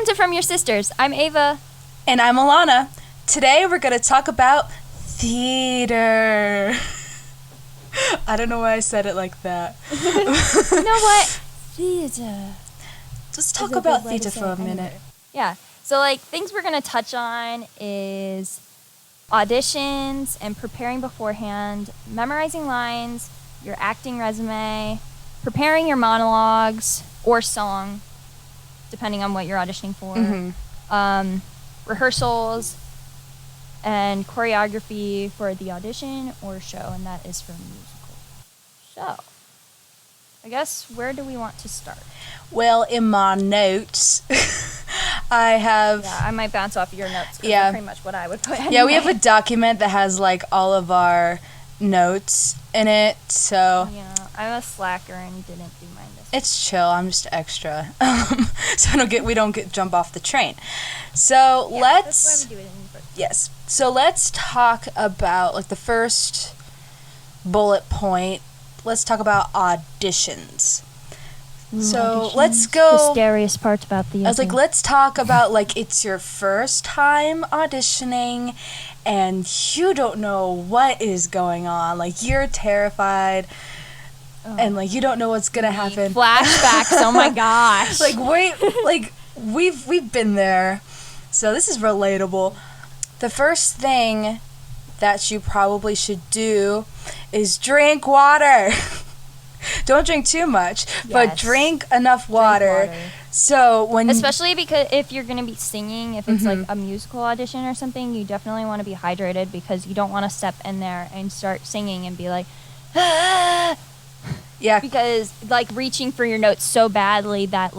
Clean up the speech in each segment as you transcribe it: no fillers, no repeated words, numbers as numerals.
Welcome to From Your Sisters. I'm Ava. And I'm Alana. Today we're going to talk about theater. I don't know why I said it like that. You know what? Theater. Let's talk about theater for a minute. Yeah. So, things we're going to touch on is auditions and preparing beforehand, memorizing lines, your acting resume, preparing your monologues or song, depending on what you're auditioning for, rehearsals, and choreography for the audition or show, and that is for musical. So, I guess, where do we want to start? Well, in my notes, I have... Yeah, I might bounce off your notes, because that's pretty much what I would put anyway. Yeah, we have a document that has, all of our notes in it, so... Yeah, I'm a slacker and didn't do mine this week. It's chill. I'm just extra, so we don't jump off the train. So let's. That's why we do it in first. Yes. So let's talk about the first bullet point. Let's talk about auditions. Let's go. The scariest part about the. I was let's talk about it's your first time auditioning, and you don't know what is going on. You're terrified. Oh. And you don't know what's gonna happen. Flashbacks. Oh my gosh. We've been there, so this is relatable. The first thing that you probably should do is drink water. Don't drink too much, but drink enough water. So especially because if you're gonna be singing, if it's a musical audition or something, you definitely want to be hydrated because you don't want to step in there and start singing and be like, ah! Yeah. Because reaching for your notes so badly that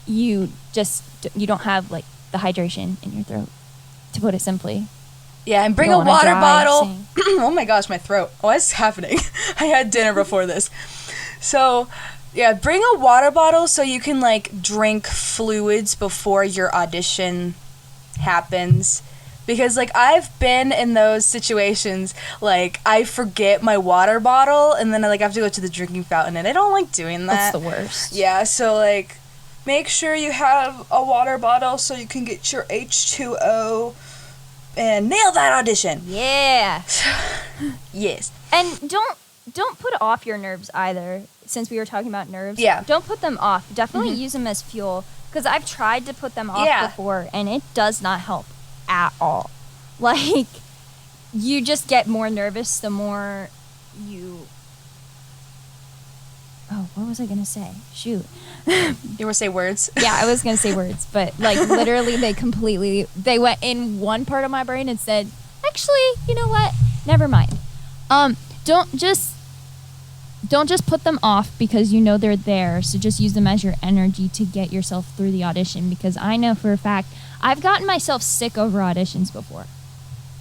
you don't have the hydration in your throat, to put it simply. Yeah, and bring a water bottle. Oh my gosh, my throat. What's happening? I had dinner before this. So, yeah, bring a water bottle so you can drink fluids before your audition happens. Because, I've been in those situations, I forget my water bottle, and then I have to go to the drinking fountain, and I don't like doing that. That's the worst. Yeah, so, make sure you have a water bottle so you can get your H2O and nail that audition. Yeah. Yes. And don't put off your nerves either, since we were talking about nerves. Yeah. Don't put them off. Definitely use them as fuel, because I've tried to put them off before, and it does not help at all. You just get more nervous the more you... Oh, what was I going to say? Shoot. You want to say words? Yeah, I was going to say words, but literally they went in one part of my brain and said, actually, you know what? Never mind. Don't just put them off because you know they're there. So just use them as your energy to get yourself through the audition, because I know for a fact I've gotten myself sick over auditions before.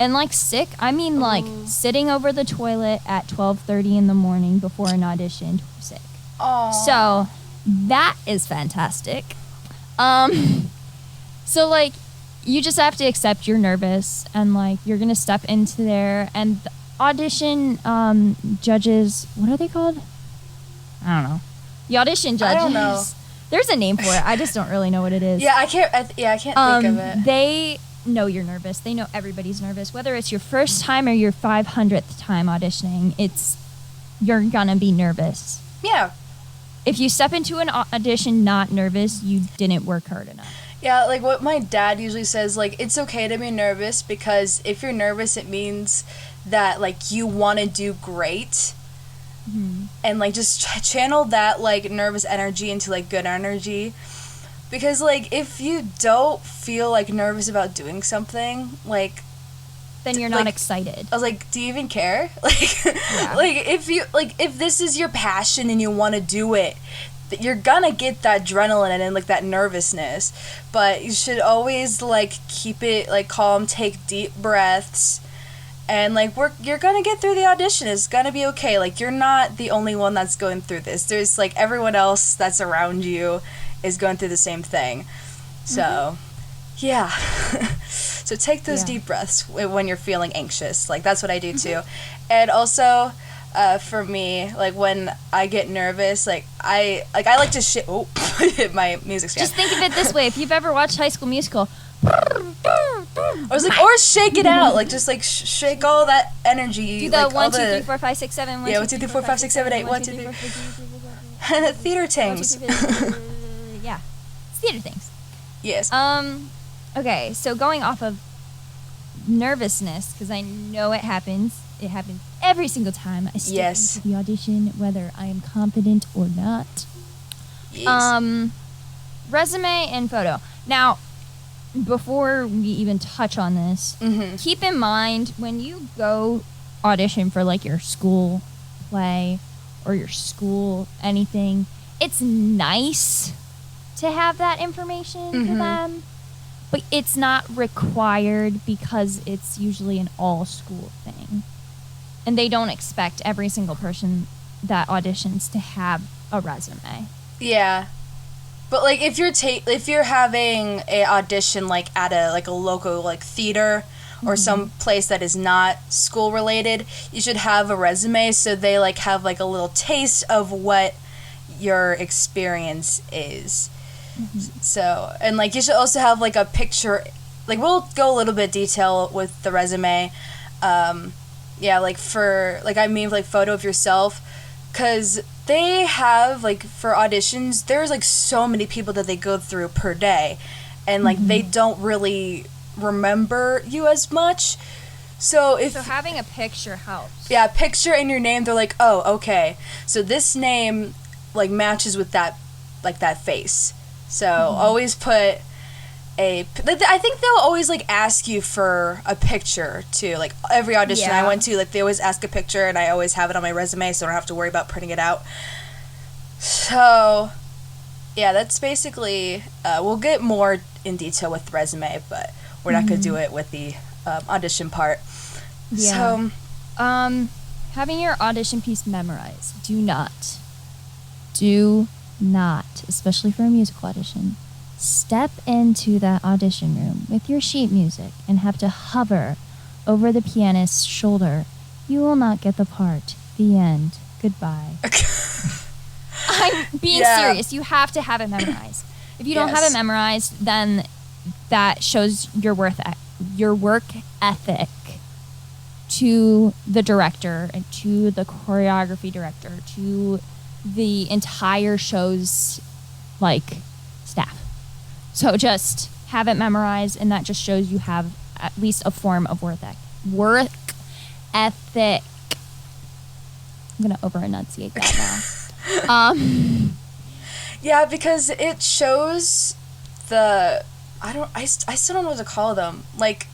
And sick, I mean sitting over the toilet at 12:30 in the morning before an audition, sick. Aww. So that is fantastic. So you just have to accept you're nervous, and you're gonna step into there, and the audition judges, what are they called? I don't know. The audition judges. I don't know. There's a name for it. I just don't really know what it is. Yeah, I can't think of it. They know you're nervous. They know everybody's nervous. Whether it's your first time or your 500th time auditioning, you're gonna be nervous. Yeah. If you step into an audition not nervous, you didn't work hard enough. Yeah, what my dad usually says, it's okay to be nervous, because if you're nervous, it means that, you want to do great. Mm-hmm. And, just channel that, nervous energy into, good energy. Because, if you don't feel, nervous about doing something, then you're not excited. I was do you even care? If this is your passion and you want to do it, you're gonna get that adrenaline and that nervousness, but you should always keep it calm, take deep breaths, and you're gonna get through the audition. It's gonna be okay. You're not the only one that's going through this. There's everyone else that's around you is going through the same thing. So yeah. So take those deep breaths when you're feeling anxious. That's what I do too. And also for me, like when I get nervous, like I like to shit. Oh, hit my music stand. Just think of it this way: if you've ever watched High School Musical, or shake it out, like just like shake all that energy. Do the like 1, 2, 3, 4, 5, 6, 7. 1, 2, 3, 4, 5, 6, 7, 8. 1, 2, 3. Theater things. Yeah, it's theater things. Yes. Okay, so going off of nervousness, because I know it happens. It happens every single time I step into the audition, whether I am confident or not. Yes. Resume and photo. Now, before we even touch on this, keep in mind when you go audition for like your school play or your school anything, it's nice to have that information for them, but it's not required because it's usually an all-school thing. And they don't expect every single person that auditions to have a resume. Yeah. But like if you're having a audition like at a local like theater or some place that is not school related, you should have a resume so they like have like a little taste of what your experience is. So, and like you should also have like a picture, like we'll go a little bit detail with the resume. Yeah, like for like like photo of yourself, because they have like for auditions there's like so many people that they go through per day, and like they don't really remember you as much. So having a picture helps. Yeah, picture in your name, they're like, oh, okay, so this name like matches with that face. So always put I think they'll always like ask you for a picture too. Like every audition I went to, like they always ask a picture, and I always have it on my resume, so I don't have to worry about printing it out. So yeah, that's basically we'll get more in detail with the resume, but we're not gonna do it with the audition part. Yeah. So having your audition piece memorized. Do not, especially for a musical audition, step into that audition room with your sheet music and have to hover over the pianist's shoulder. You will not get the part. The end. Goodbye. I'm being serious. You have to have it memorized. If you don't have it memorized, then that shows your work ethic to the director and to the choreography director, to the entire show's like staff. So just have it memorized, and that just shows you have at least a form of work ethic. I'm gonna over enunciate that now. Yeah, because it shows the I still don't know what to call them, like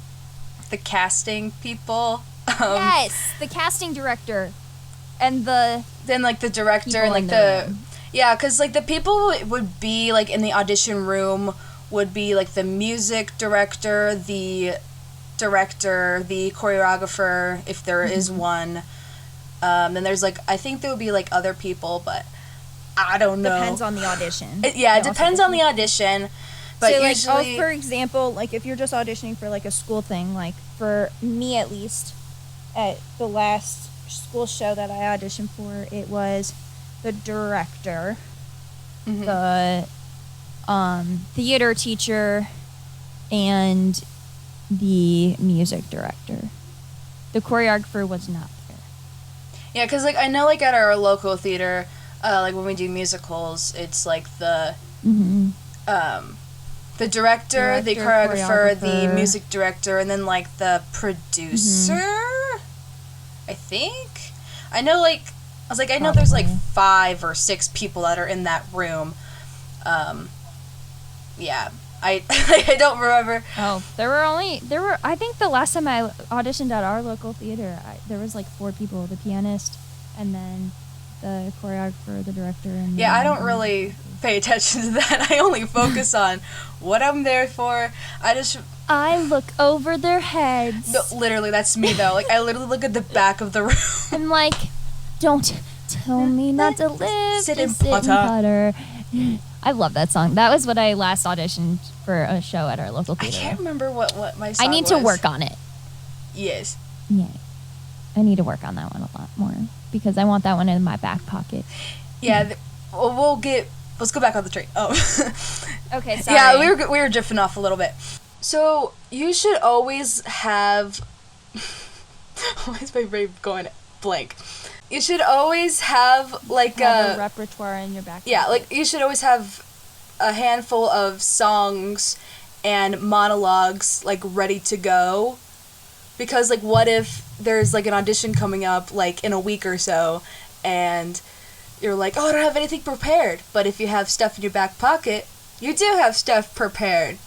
the casting people. Yes, the casting director, and then like the director and like the yeah, because like the people would be like in the audition room would be like the music director, the choreographer, if there is one. Then there's like, I think there would be like other people, but I don't know. Depends on the audition. It depends on the audition. But so usually, for example, like if you're just auditioning for like a school thing, like for me at least, at the last school show that I auditioned for, it was the director, the theater teacher, and the music director. The choreographer was not there. Yeah, because like I know like at our local theater, like when we do musicals, it's like the director, the choreographer, the music director, and then like the producer. I think. I know like I know there's like 5 or 6 people that are in that room. Yeah, I don't remember. Oh, there were. I think the last time I auditioned at our local theater, there was like 4 people: the pianist, and then the choreographer, the director, and I don't really pay attention to that. I only focus on what I'm there for. I look over their heads. No, literally, that's me though. Like I literally look at the back of the room. I'm like, don't tell me not to live. Sit in Potter. I love that song. That was what I last auditioned for a show at our local theater. I can't remember what my song was. I need to work on it. Yes. Yeah. I need to work on that one a lot more because I want that one in my back pocket. Yeah, let's go back on the train. Oh. Okay, sorry. Yeah, we were drifting off a little bit. So, you should always have... Why is my brain going blank? You should always have, like, a repertoire in your back pocket. Yeah, like, you should always have a handful of songs and monologues, like, ready to go. Because, like, what if there's, like, an audition coming up, like, in a week or so, and you're like, oh, I don't have anything prepared. But if you have stuff in your back pocket, you do have stuff prepared.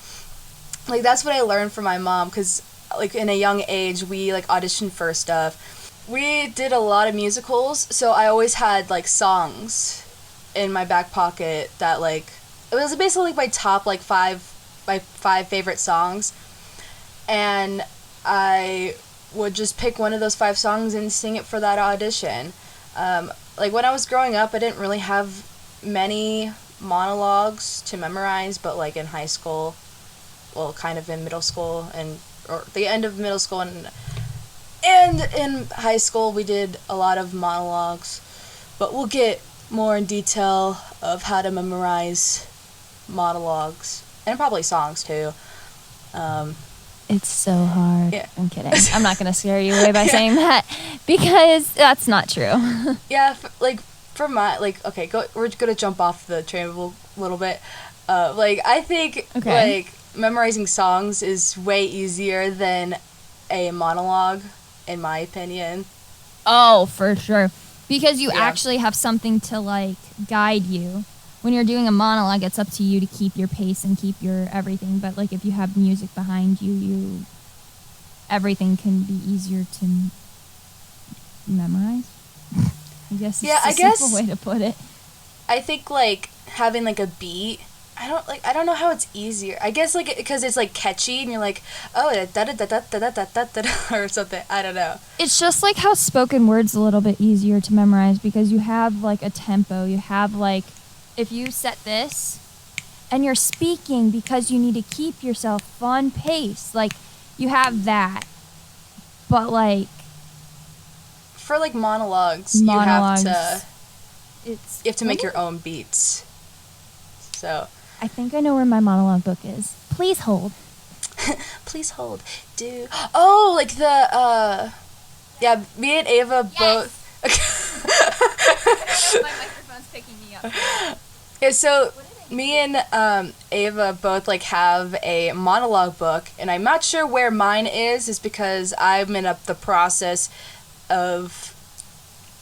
Like, that's what I learned from my mom, because, like, in a young age, we, like, auditioned for stuff. We did a lot of musicals, so I always had, like, songs in my back pocket that, like, it was basically, like, my top, like, five favorite songs. And I would just pick one of those 5 songs and sing it for that audition. Like, when I was growing up, I didn't really have many monologues to memorize, but, like, in high school, well, kind of in middle school, or the end of middle school, and in high school, we did a lot of monologues. But we'll get more in detail of how to memorize monologues, and probably songs, too. It's so hard. Yeah. I'm kidding. I'm not going to scare you away by saying that because that's not true. Yeah, for my, like, okay, we're going to jump off the train a little bit. Like, I think, like, memorizing songs is way easier than a monologue, in my opinion. Oh, for sure. Because you actually have something to, like, guide you. When you're doing a monologue, it's up to you to keep your pace and keep your everything. But, like, if you have music behind you, everything can be easier to memorize. I guess it's a simple way to put it. I think, like, having, like, a beat, I don't know how it's easier. I guess, like, because it's, like, catchy, and you're like, oh, da-da-da-da-da-da-da-da-da, or something. I don't know. It's just like how spoken word's a little bit easier to memorize because you have, like, a tempo. You have, like, if you set this and you're speaking because you need to keep yourself on pace, like, you have that. But, like, for, like, monologues, you have to make your own beats. So I think I know where my monologue book is. Please hold. Please hold. Oh, like the yeah, me and Ava both. My microphone's picking me up. Yeah, so me and Ava both, like, have a monologue book, and I'm not sure where mine is because I'm in the process of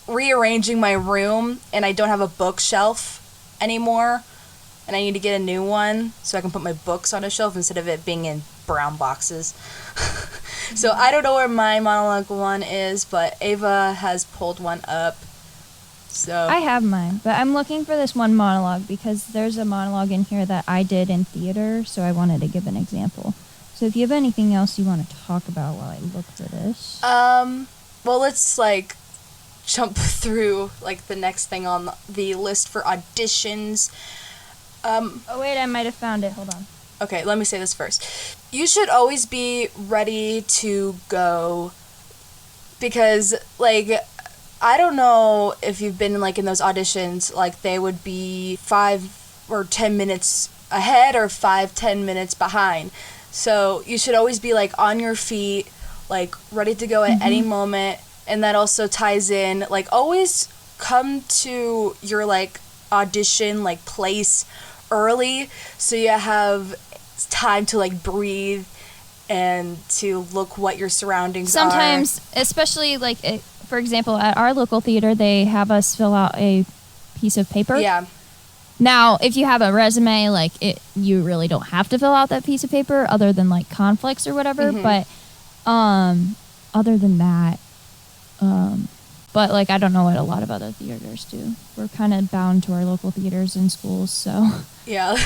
rearranging my room, and I don't have a bookshelf anymore, and I need to get a new one so I can put my books on a shelf instead of it being in brown boxes. So I don't know where my monologue one is, but Ava has pulled one up. So I have mine, but I'm looking for this one monologue because there's a monologue in here that I did in theater, so I wanted to give an example. So if you have anything else you want to talk about while I look for this. Well, let's, like, jump through, like, the next thing on the list for auditions. Oh, wait, I might have found it. Hold on. Okay, let me say this first. You should always be ready to go because, like, I don't know if you've been, like, in those auditions, like, they would be 5 or 10 minutes ahead or 5-10 minutes behind. So you should always be, like, on your feet, like, ready to go at any moment. And that also ties in, like, always come to your, like, audition, like, place early so you have time to, like, breathe and to look what your surroundings Sometimes, especially, like, for example, at our local theater, they have us fill out a piece of paper. Yeah. Now, if you have a resume, like, you really don't have to fill out that piece of paper other than, like, conflicts or whatever. But other than that, but, like, I don't know what a lot of other theaters do. We're kind of bound to our local theaters and schools, so. Yeah.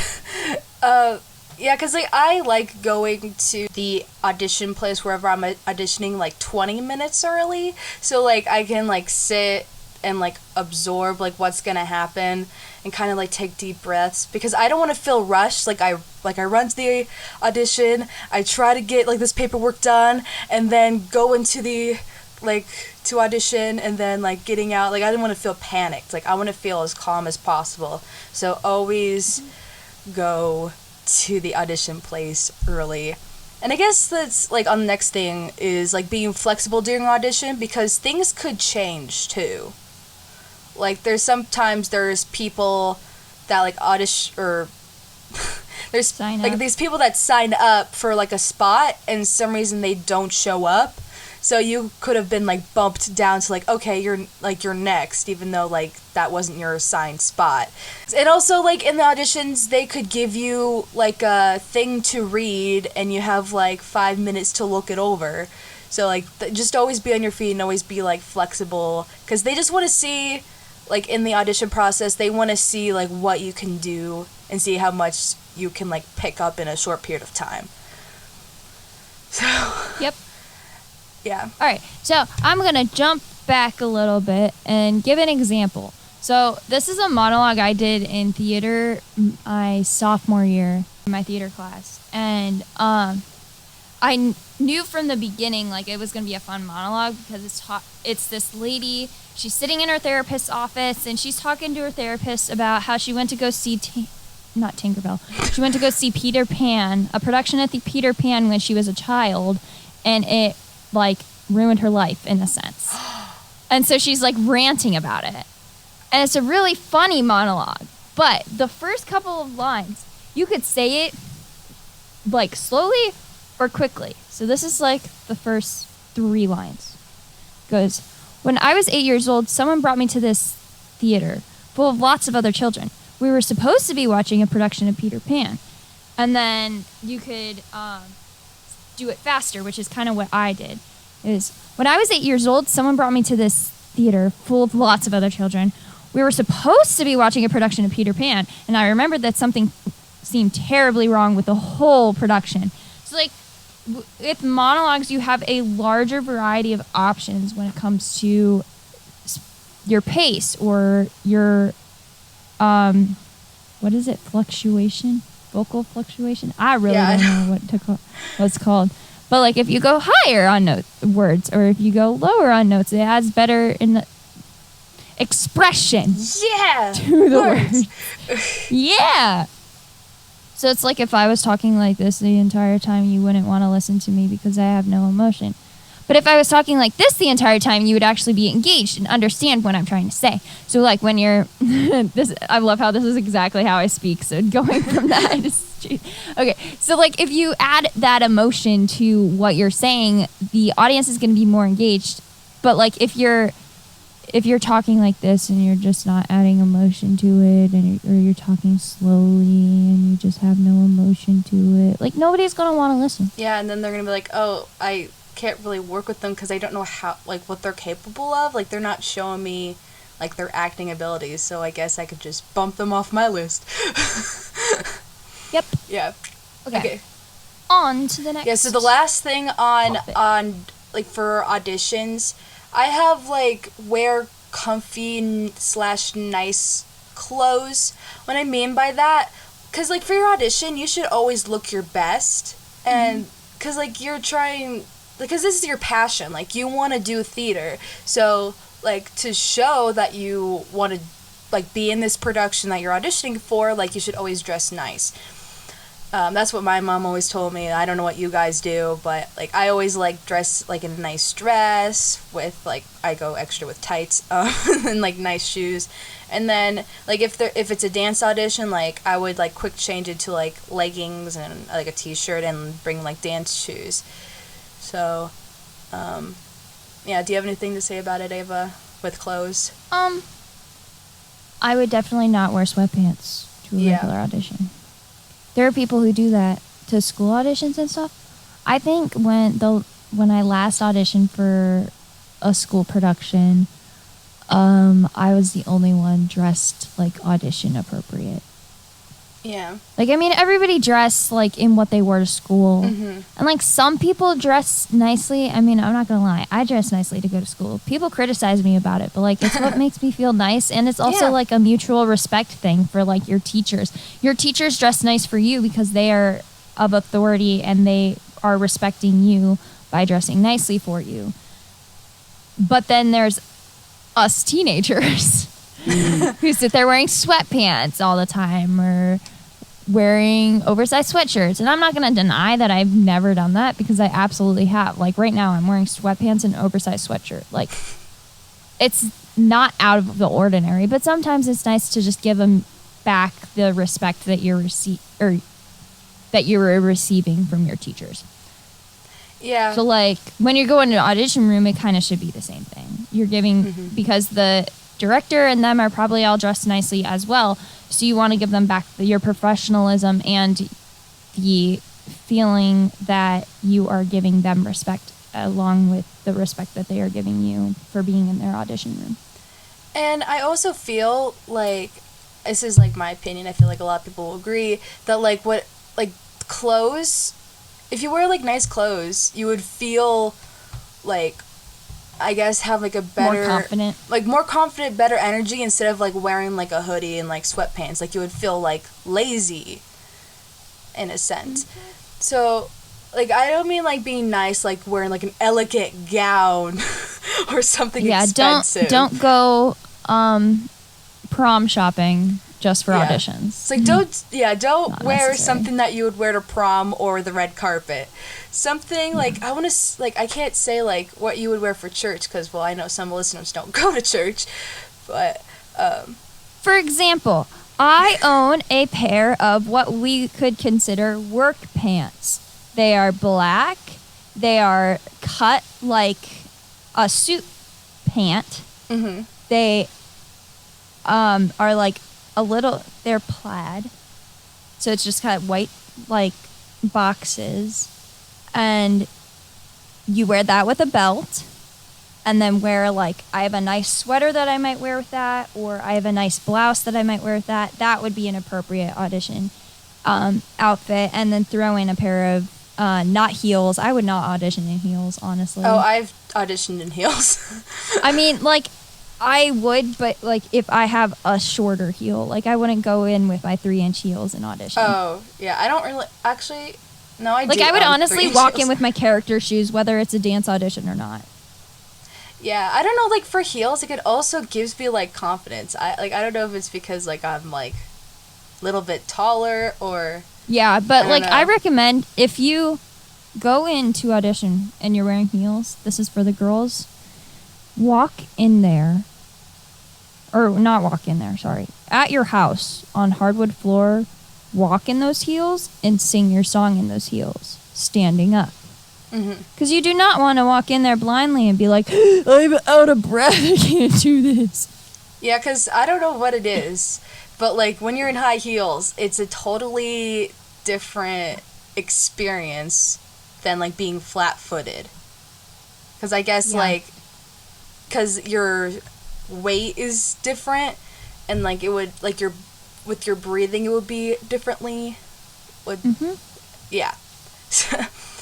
Yeah, because, like, I like going to the audition place wherever I'm auditioning, like, 20 minutes early. So, like, I can, like, sit and, like, absorb, like, what's going to happen and kind of, like, take deep breaths. Because I don't want to feel rushed. Like, I run to the audition, I try to get, like, this paperwork done, and then go into the like to audition and then like getting out, like I didn't want to feel panicked. Like I want to feel as calm as possible. So always go to the audition place early. And I guess that's like on the next thing is like being flexible during audition, because things could change too. Like there's people that like audition, or there's Sign like up. these people that sign up for like a spot and some reason they don't show up. So you could have been like bumped down to like, okay, you're next, even though like that wasn't your assigned spot. And also like in the auditions, they could give you like a thing to read and you have like 5 minutes to look it over. So like just always be on your feet and always be like flexible, because they just want to see, like in the audition process, they want to see like what you can do and see how much you can like pick up in a short period of time. So Yep. yeah. All right, so I'm going to jump back a little bit and give an example. So this is a monologue I did in theater my sophomore year in my theater class. And I knew from the beginning like it was going to be a fun monologue, because it's this lady, she's sitting in her therapist's office and she's talking to her therapist about how she went to go see not Tinkerbell. She went to go see Peter Pan, a production at the Peter Pan when she was a child, and it like ruined her life in a sense. And so she's like ranting about it. And it's a really funny monologue. But the first couple of lines, you could say it like slowly or quickly. So this is like the first 3 lines. It goes, when I was 8 years old, someone brought me to this theater full of lots of other children. We were supposed to be watching a production of Peter Pan. And then you could do it faster, which is kind of what I did. Is when I was 8 years old, someone brought me to this theater full of lots of other children. We were supposed to be watching a production of Peter Pan, and I remembered that something seemed terribly wrong with the whole production. So, like, with monologues, you have a larger variety of options when it comes to your pace or your, what is it, fluctuation? Vocal fluctuation? I really don't know what it's called. But, like, if you go higher on words, or if you go lower on notes, it adds better in the expression to the words. Yeah. So it's like if I was talking like this the entire time, you wouldn't want to listen to me because I have no emotion. But if I was talking like this the entire time, you would actually be engaged and understand what I'm trying to say. So like when you're this, I love how this is exactly how I speak. So going from that, okay. So like if you add that emotion to what you're saying, the audience is going to be more engaged. But like if you're talking like this and you're just not adding emotion to it, or you're talking slowly and you just have no emotion to it, like nobody's going to want to listen. Yeah, and then they're going to be like, oh, I can't really work with them because I don't know how, like, what they're capable of. Like, they're not showing me, like, their acting abilities, so I guess I could just bump them off my list. Yep. Yeah. Okay. On to the next. Yeah, so the last thing on like, for auditions, I have, like, wear comfy / nice clothes. What I mean by that, because, like, for your audition, you should always look your best. And, because, like, you're trying, because this is your passion. Like, you want to do theater. So, like, to show that you want to, like, be in this production that you're auditioning for, like, you should always dress nice. That's what my mom always told me. I don't know what you guys do, but, like, I always, like, dress, like, in a nice dress with, like, I go extra with tights, and, like, nice shoes. And then, like, if it's a dance audition, like, I would, like, quick change it to, like, leggings and, like, a t-shirt and bring, like, dance shoes. So, yeah, do you have anything to say about it, Ava, with clothes? I would definitely not wear sweatpants to a regular audition. There are people who do that to school auditions and stuff. I think when I last auditioned for a school production, I was the only one dressed like audition appropriate. Yeah. Like, I mean, everybody dressed like in what they wore to school. And like some people dress nicely. I mean, I'm not gonna lie, I dress nicely to go to school. People criticize me about it, but like it's what makes me feel nice. And it's also like a mutual respect thing for like your teachers. Your teachers dress nice for you because they are of authority and they are respecting you by dressing nicely for you. But then there's us teenagers who sit there wearing sweatpants all the time or wearing oversized sweatshirts. And I'm not going to deny that I've never done that because I absolutely have. Like right now I'm wearing sweatpants and oversized sweatshirt. Like it's not out of the ordinary, but sometimes it's nice to just give them back the respect that you were receiving from your teachers. Yeah. So like when you're going to an audition room, it kind of should be the same thing. You're giving because the director and them are probably all dressed nicely as well. So you want to give them back your professionalism and the feeling that you are giving them respect along with the respect that they are giving you for being in their audition room. And I also feel like, this is like my opinion, I feel like a lot of people will agree, that like what, like clothes, if you wear like nice clothes, you would feel like, I guess, have like a better, more confident, better energy instead of like wearing like a hoodie and like sweatpants. Like you would feel like lazy in a sense. So like I don't mean like being nice, like wearing like an elegant gown or something expensive. Don't go prom shopping just for auditions. It's like don't wear something that you would wear to prom or the red carpet. Something like I can't say like what you would wear for church because I know some listeners don't go to church, but for example, I own a pair of what we could consider work pants. They are black. They are cut like a suit pant. Mm-hmm. They are like they're plaid. So it's just kind of white like boxes. And you wear that with a belt. And then wear like, I have a nice sweater that I might wear with that. Or I have a nice blouse that I might wear with that. That would be an appropriate audition outfit. And then throw in a pair of not heels. I would not audition in heels, honestly. Oh, I've auditioned in heels. I mean, like, I would, but, like, if I have a shorter heel. Like, I wouldn't go in with my 3-inch heels and audition. Oh, yeah. I don't really... Actually, no, I do. Like, I would honestly walk in with my character shoes, whether it's a dance audition or not. Yeah, I don't know, like, for heels, like, it also gives me, like, confidence. I don't know if it's because, like, I'm, like, a little bit taller or... Yeah, but, I recommend if you go into audition and you're wearing heels, this is for the girls, walk in there, or not walk in there, sorry, at your house on hardwood floor, walk in those heels and sing your song in those heels, standing up. Because you do not want to walk in there blindly and be like, I'm out of breath, I can't do this. Yeah, because I don't know what it is, but, like, when you're in high heels, it's a totally different experience than, like, being flat-footed. Because I guess, because your weight is different, and, like, it would, like, with your breathing, it would be differently. Yeah.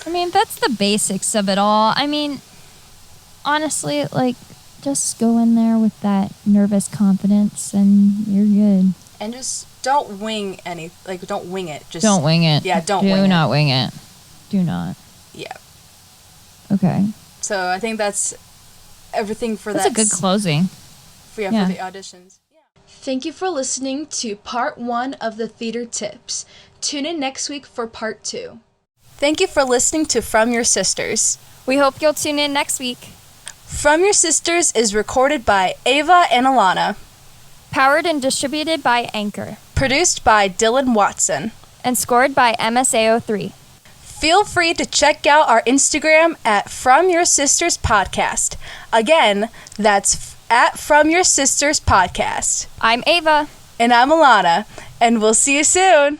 I mean, that's the basics of it all. I mean, honestly, like, just go in there with that nervous confidence and you're good. And just don't wing don't wing it. Just don't wing it. Yeah, don't wing it. Do not wing it. Do not. Yeah. Okay. So I think that's everything for that. That's a good closing. For the auditions. Yeah. Thank you for listening to part 1 of the Theater Tips. Tune in next week for part 2. Thank you for listening to From Your Sisters. We hope you'll tune in next week. From Your Sisters is recorded by Ava and Alana. Powered and distributed by Anchor. Produced by Dylan Watson. And scored by MSAO3. Feel free to check out our Instagram at From Your Sisters Podcast. Again, that's at From Your Sisters Podcast. I'm Ava. And I'm Alana. And we'll see you soon.